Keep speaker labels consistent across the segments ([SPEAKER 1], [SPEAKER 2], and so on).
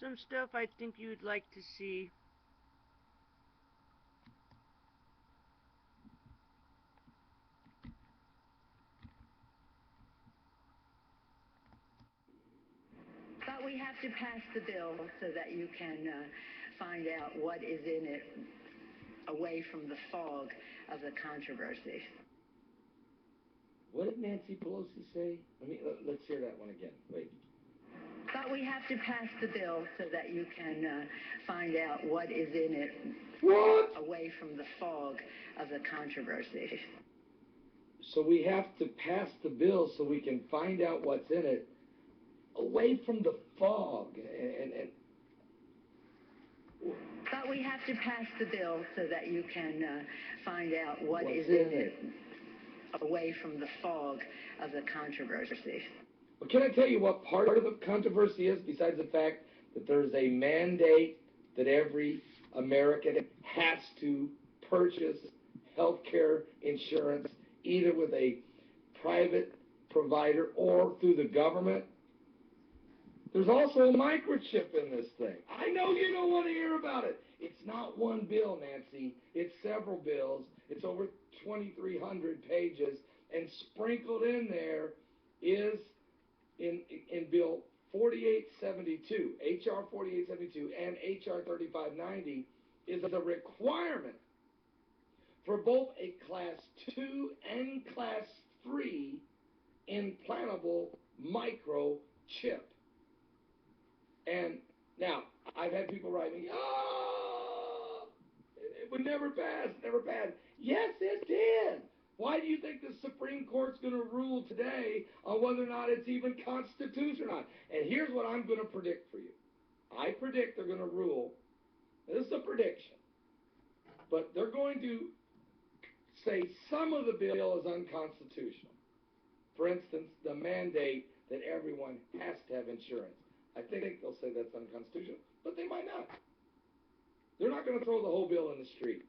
[SPEAKER 1] some stuff I think you'd like to see.
[SPEAKER 2] But we have to pass the bill so that you can find out what is in it away from the fog of the controversy.
[SPEAKER 3] What did Nancy Pelosi say? Let's hear that one again. Wait.
[SPEAKER 2] But we have to pass the bill so that you can find out what is in it away from the fog of the controversy.
[SPEAKER 3] So we have to pass the bill so we can find out what's in it away from the fog.
[SPEAKER 2] But we have to pass the bill so that you can find out what is in it away from the fog of the controversy.
[SPEAKER 3] Well, can I tell you what part of the controversy is, besides the fact that there's a mandate that every American has to purchase health care insurance either with a private provider or through the government? There's also a microchip in this thing. I know you don't want to hear about it. It's not one bill, Nancy. It's several bills. It's over 2,300 pages, and sprinkled in there is in Bill 4872, H.R. 4872, and H.R. 3590 is a requirement for both a Class 2 and Class 3 implantable microchip. And now, I've had people write me, it would never pass, never pass. Yes, it did. Why do you think the Supreme Court's going to rule today on whether or not it's even constitutional or not? And here's what I'm going to predict for you. I predict they're going to rule, this is a prediction, but they're going to say some of the bill is unconstitutional. For instance, the mandate that everyone has to have insurance. I think they'll say that's unconstitutional, but they might not. They're not going to throw the whole bill in the street.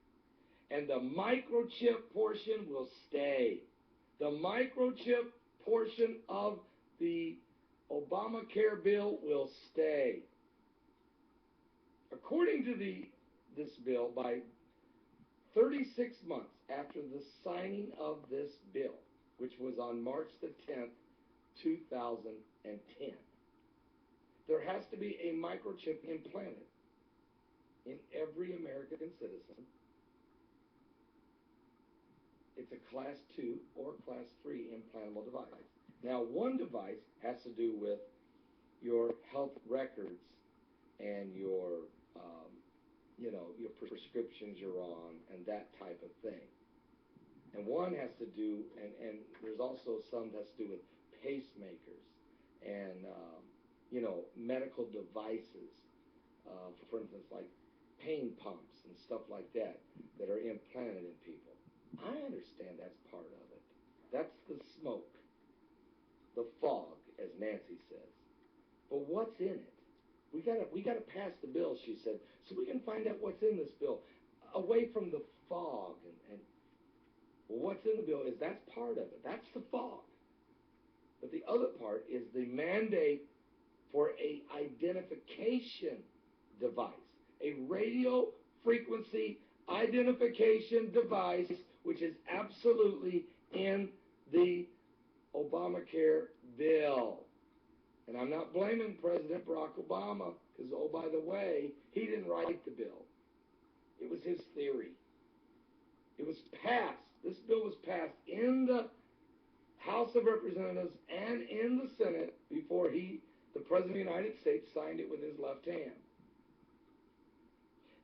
[SPEAKER 3] And the microchip portion will stay. The microchip portion of the Obamacare bill will stay. According to this bill, by 36 months after the signing of this bill, which was on March the 10th, 2010, there has to be a microchip implanted in every American citizen. It's a Class 2 or Class 3 implantable device. Now, one device has to do with your health records and your prescriptions you're on and that type of thing. And one has to do, and there's also some that's to do with pacemakers and, medical devices, for instance, like pain pumps and stuff like that are implanted in people. I understand that's part of it. That's the smoke, the fog, as Nancy says. But what's in it? We gotta pass the bill, she said, so we can find out what's in this bill, away from the fog. And what's in the bill is that's part of it. That's the fog. But the other part is the mandate for a identification device, a radio frequency identification device, which is absolutely in the Obamacare bill. And I'm not blaming President Barack Obama, because, oh, by the way, he didn't write the bill. It was his theory. It was passed. This bill was passed in the House of Representatives and in the Senate before the President of the United States, signed it with his left hand.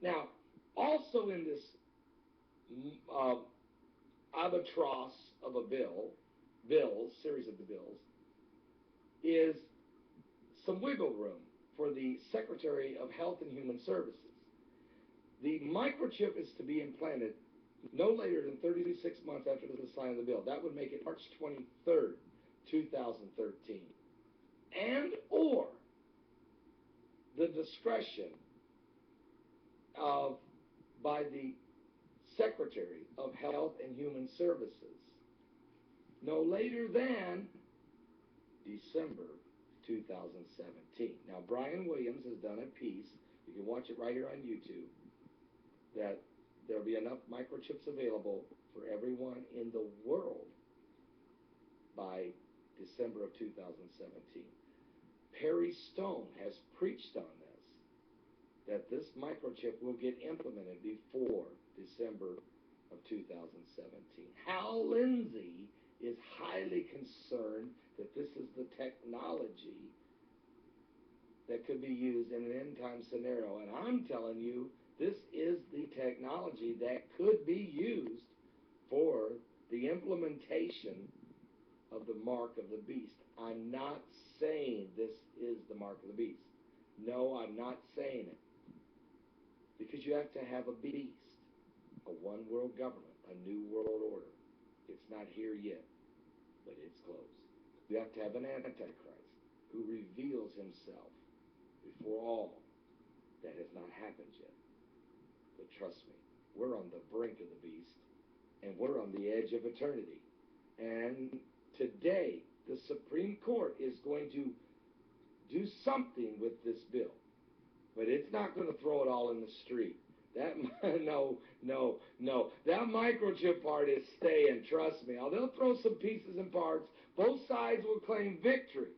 [SPEAKER 3] Now, also in this albatross of a series of the bills, is some wiggle room for the Secretary of Health and Human Services. The microchip is to be implanted no later than 36 months after the sign of the bill. That would make it March 23rd, 2013. And or the discretion by the Secretary of Health and Human Services no later than December 2017. Now, Brian Williams has done a piece, you can watch it right here on YouTube, that there'll be enough microchips available for everyone in the world by December of 2017. Perry Stone has preached on this, that this microchip will get implemented before December of 2017. Hal Lindsey is highly concerned that this is the technology that could be used in an end-time scenario. And I'm telling you, this is the technology that could be used for the implementation of the mark of the beast. I'm not saying this is the mark of the beast. No, I'm not saying it. Because you have to have a beast, a one world government, a new world order. It's not here yet, but it's close. You have to have an Antichrist who reveals himself before all. That has not happened yet. But trust me, we're on the brink of the beast, and we're on the edge of eternity. And today, the Supreme Court is going to do something with this bill. But it's not going to throw it all in the street. No. That microchip part is staying, trust me. They'll throw some pieces and parts. Both sides will claim victory.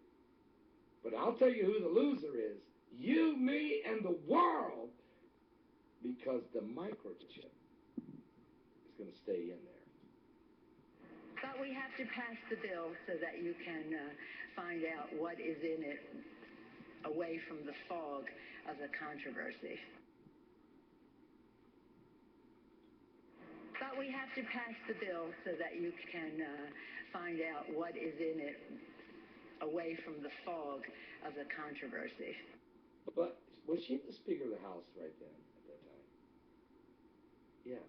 [SPEAKER 3] But I'll tell you who the loser is. You, me, and the world. Because the microchip is going to stay in there.
[SPEAKER 2] But we have to pass the bill so that you can find out what is in it away from the fog of the controversy. But we have to pass the bill so that you can find out what is in it away from the fog of the controversy.
[SPEAKER 3] But was she the Speaker of the House right then, at that time? Yeah.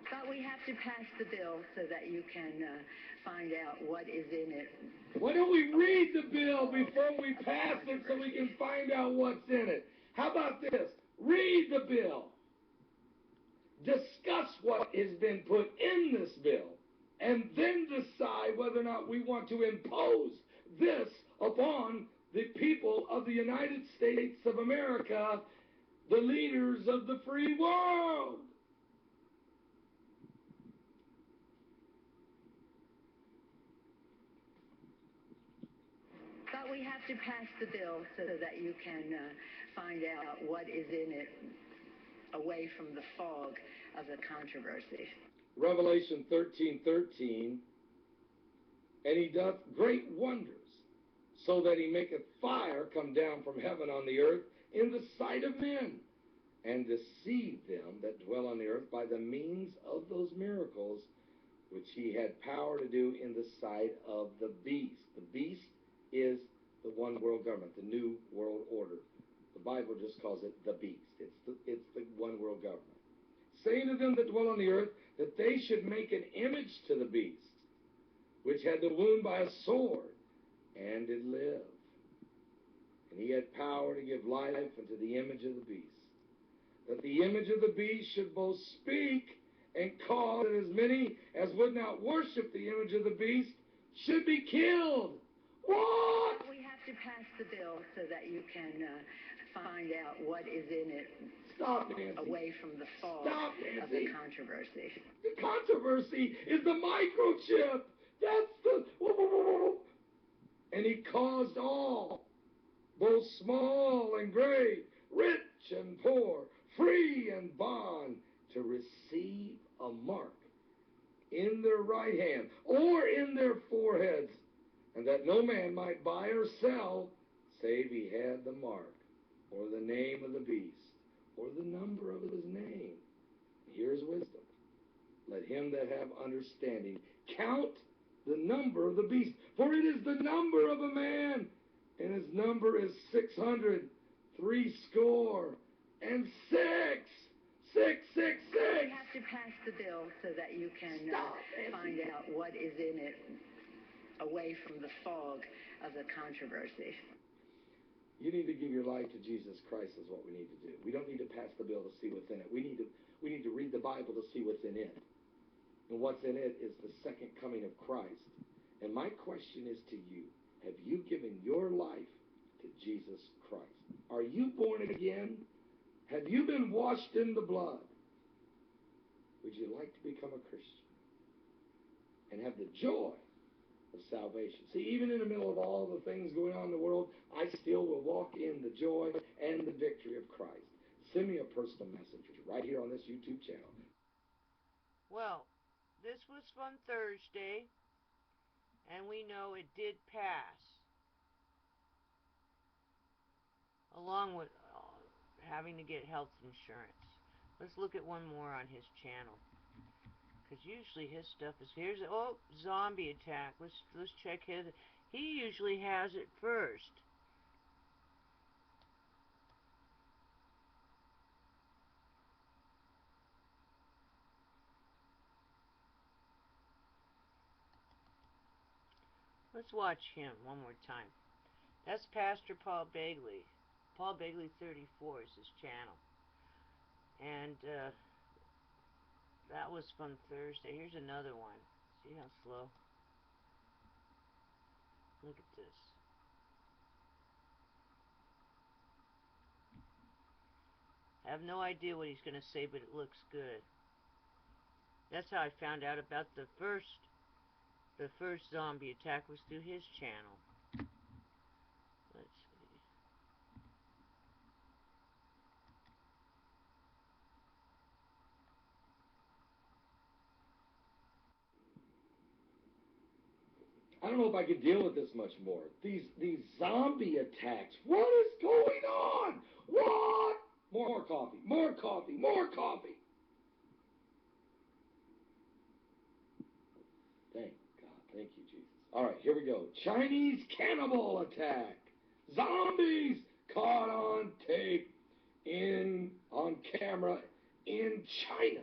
[SPEAKER 2] But we have to pass the bill so that you can find out what is in it.
[SPEAKER 3] Why don't we read the bill before we pass it so we can find out what's in it? How about this? Read the bill. Discuss what has been put in this bill, and then decide whether or not we want to impose this upon the people of the United States of America, the leaders of the free world.
[SPEAKER 2] But we have to pass the bill so that you can find out what is in it away from the fog of the controversy.
[SPEAKER 3] Revelation 13:13, and he doth great wonders, so that he maketh fire come down from heaven on the earth in the sight of men, and deceive them that dwell on the earth by the means of those miracles which he had power to do in the sight of the beast. The beast is the one world government, the new world order. The Bible just calls it the beast. It's the one world government. Saying to them that dwell on the earth that they should make an image to the beast, which had the wound by a sword, and did live. And he had power to give life unto the image of the beast, that the image of the beast should both speak and cause that as many as would not worship the image of the beast should be killed. What?
[SPEAKER 2] We have to pass the bill so that you can find out what is in it.
[SPEAKER 3] Stop, Nancy.
[SPEAKER 2] Away from the fog of the controversy.
[SPEAKER 3] The controversy is the microchip. That's the... And he caused all, both small and great, rich and poor, free and bond, to receive a mark in their right hand or in their foreheads, and that no man might buy or sell save he had the mark, or the name of the beast, or the number of his name. Here's wisdom. Let him that have understanding count the number of the beast, for it is the number of a man, and his number is 666.
[SPEAKER 2] We have to pass the bill so that you can find out what is in it away from the fog of the controversy.
[SPEAKER 3] You need to give your life to Jesus Christ is what we need to do. We don't need to pass the bill to see what's in it. We need to read the Bible to see what's in it. And what's in it is the second coming of Christ. And my question is to you, Have you given your life to Jesus Christ? Are you born again? Have you been washed in the blood? Would you like to become a Christian and have the joy of salvation? See, even in the middle of all the things going on in the world, I still will walk in the joy and the victory of Christ. Send me a personal message right here on this YouTube channel.
[SPEAKER 1] Well, this was Fun Thursday, and we know it did pass. Along with having to get health insurance. Let's look at one more on his channel. Because usually his stuff is... Here's... Oh, zombie attack. Let's check his... He usually has it first. Let's watch him one more time. That's Pastor Paul Begley. Paul Begley 34 is his channel. And that was Fun Thursday. Here's another one. See how slow? Look at this. I have no idea what he's going to say, but it looks good. That's how I found out about the first zombie attack was through his channel. Let's see.
[SPEAKER 3] I don't know if I can deal with this much more. These zombie attacks. What is going on? What? More coffee. More coffee. More coffee. Thank God. Thank you, Jesus. All right, here we go. Chinese cannibal attack. Zombies caught on tape on camera in China.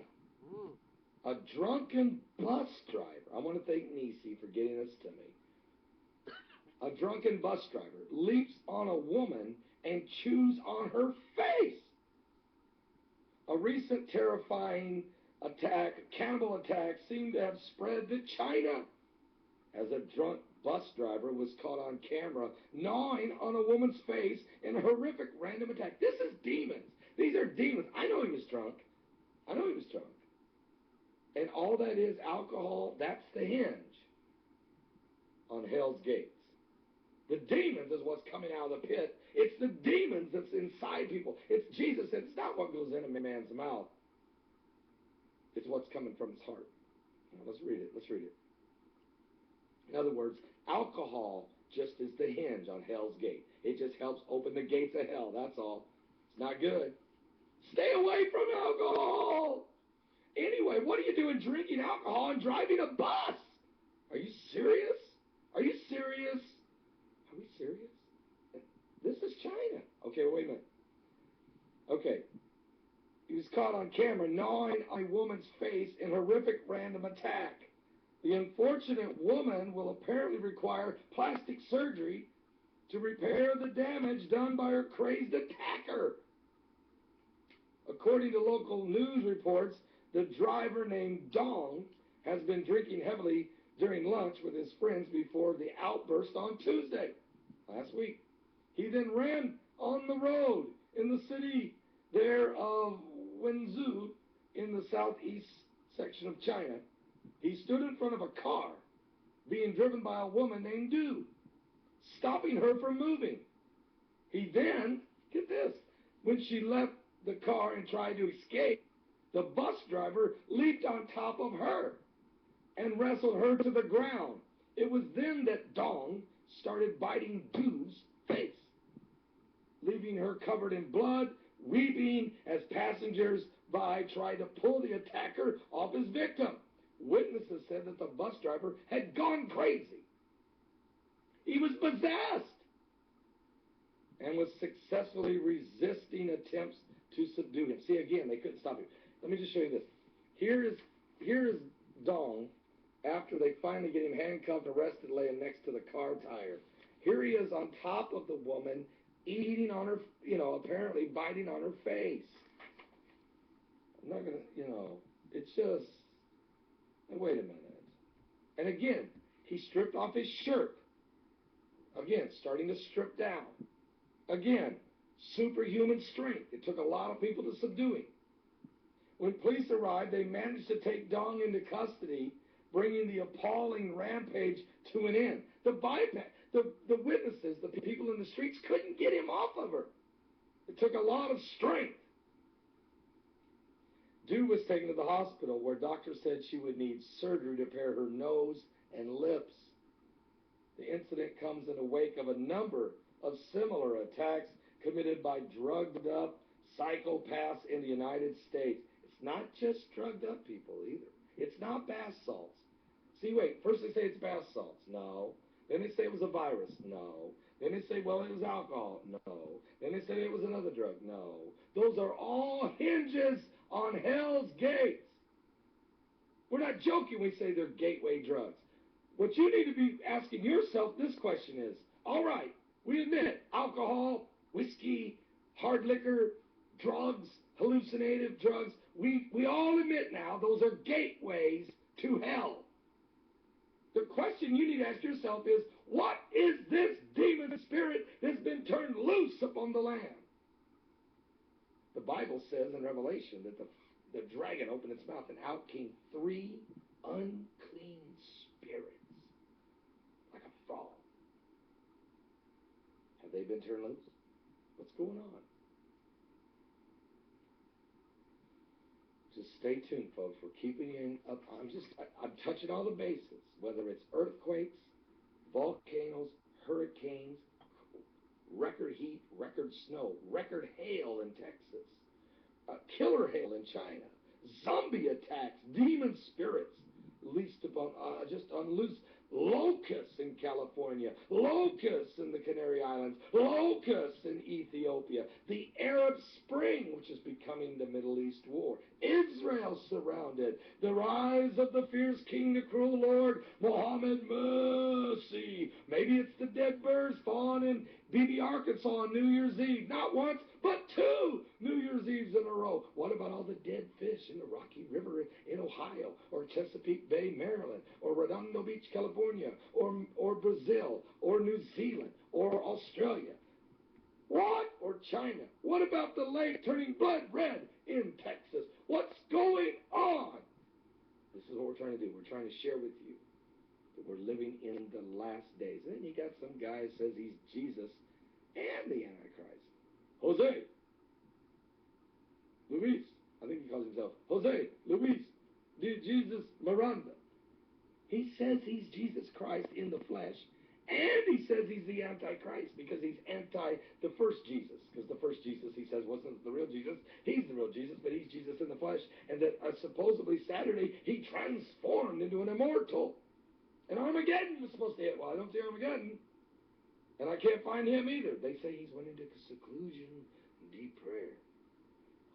[SPEAKER 1] Ooh.
[SPEAKER 3] A drunken bus driver. I want to thank Nisi for getting this to me. A drunken bus driver leaps on a woman and chews on her face. A recent terrifying cannibal attack, seemed to have spread to China as a drunk bus driver was caught on camera gnawing on a woman's face in a horrific random attack. This is demons. These are demons. I know he was drunk. And all that is alcohol, that's the hinge on hell's gates. The demons is what's coming out of the pit. It's the demons that's inside people. It's Jesus said it's not what goes in a man's mouth. It's what's coming from his heart. Now, let's read it. In other words, alcohol just is the hinge on hell's gate. It just helps open the gates of hell. That's all. It's not good. Stay away from alcohol. Anyway, what are you doing drinking alcohol and driving a bus? Are you serious? Are we serious? This is China. Okay, wait a minute. Okay. He was caught on camera gnawing on a woman's face in horrific random attack. The unfortunate woman will apparently require plastic surgery to repair the damage done by her crazed attacker. According to local news reports, the driver named Dong has been drinking heavily during lunch with his friends before the outburst on Tuesday, last week. He then ran on the road in the city there of Wenzhou in the southeast section of China. He stood in front of a car being driven by a woman named Du, stopping her from moving. He then, get this, when she left the car and tried to escape, the bus driver leaped on top of her and wrestled her to the ground. It was then that Dong started biting Du's face, leaving her covered in blood, weeping as passengers by tried to pull the attacker off his victim. Witnesses said that the bus driver had gone crazy. He was possessed and was successfully resisting attempts to subdue him. See, again, they couldn't stop him. Let me just show you this. Here is Dong after they finally get him handcuffed, arrested, laying next to the car tire. Here he is on top of the woman, eating on her, apparently biting on her face. I'm not going to, it's just, wait a minute. And again, he stripped off his shirt. Again, starting to strip down. Again, superhuman strength. It took a lot of people to subdue him. When police arrived, they managed to take Dong into custody, bringing the appalling rampage to an end. The witnesses, the people in the streets couldn't get him off of her. It took a lot of strength. Du was taken to the hospital where doctors said she would need surgery to repair her nose and lips. The incident comes in the wake of a number of similar attacks committed by drugged up psychopaths in the United States. It's not just drugged up people either. It's not bath salts. See, wait, first they say it's bath salts. No. Then they say it was a virus. No. Then they say, well, it was alcohol. No. Then they say it was another drug. No. Those are all hinges on hell's gates. We're not joking when we say they're gateway drugs. What you need to be asking yourself this question is, all right, we admit alcohol, whiskey, hard liquor, drugs, hallucinative drugs, we all admit now those are gateways to hell. The question you need to ask yourself is, what is this demon spirit that's been turned loose upon the land? The Bible says in Revelation that the dragon opened its mouth and out came 3 unclean spirits like a frog. Have they been turned loose? What's going on? Just stay tuned, folks. We're keeping you up. I'm touching all the bases, whether it's earthquakes, volcanoes, hurricanes, record heat, record snow, record hail in Texas, killer hail in China, zombie attacks, demon spirits leased upon, just on loose, locusts in California, locusts in the Canary Islands, locusts in Ethiopia, the Arab Spring, which is becoming the Middle East war, Israel surrounded, the rise of the fierce king, the cruel Lord, Muhammad Mercy. Maybe it's the dead birds falling in Beebe, Arkansas on New Year's Eve, not once, but 2 New Year's Eves in a row. What about all the dead fish in the Rocky River in Ohio, or Chesapeake Bay, Maryland, or Redondo Beach, California, or Brazil, or New Zealand, or Australia? What? Or China? What about the lake turning blood red in Texas? What's going on? This is what we're trying to do. We're trying to share with you that we're living in the last days. And then you got some guy who says he's Jesus and the Antichrist. Jose Luis, I think he calls himself Jose Luis de Jesus Miranda. He says he's Jesus Christ in the flesh, and he says he's the Antichrist because he's anti the first Jesus. Because the first Jesus, he says, wasn't the real Jesus. He's the real Jesus, but he's Jesus in the flesh. And that supposedly Saturday, he transformed into an immortal. And Armageddon was supposed to hit. Well, I don't see Armageddon. And I can't find him either. They say he's went into seclusion and deep prayer.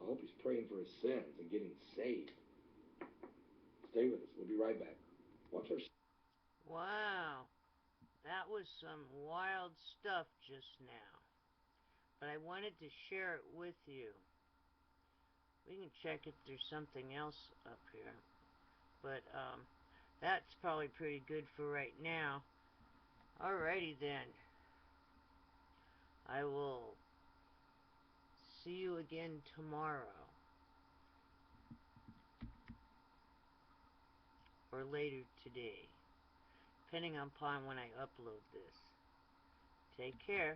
[SPEAKER 3] I hope he's praying for his sins and getting saved. Stay with us. We'll be right back. Watch our...
[SPEAKER 1] Wow. That was some wild stuff just now. But I wanted to share it with you. We can check if there's something else up here. But that's probably pretty good for right now. Alrighty then. I will see you again tomorrow. Or later today. Depending upon when I upload this. Take care.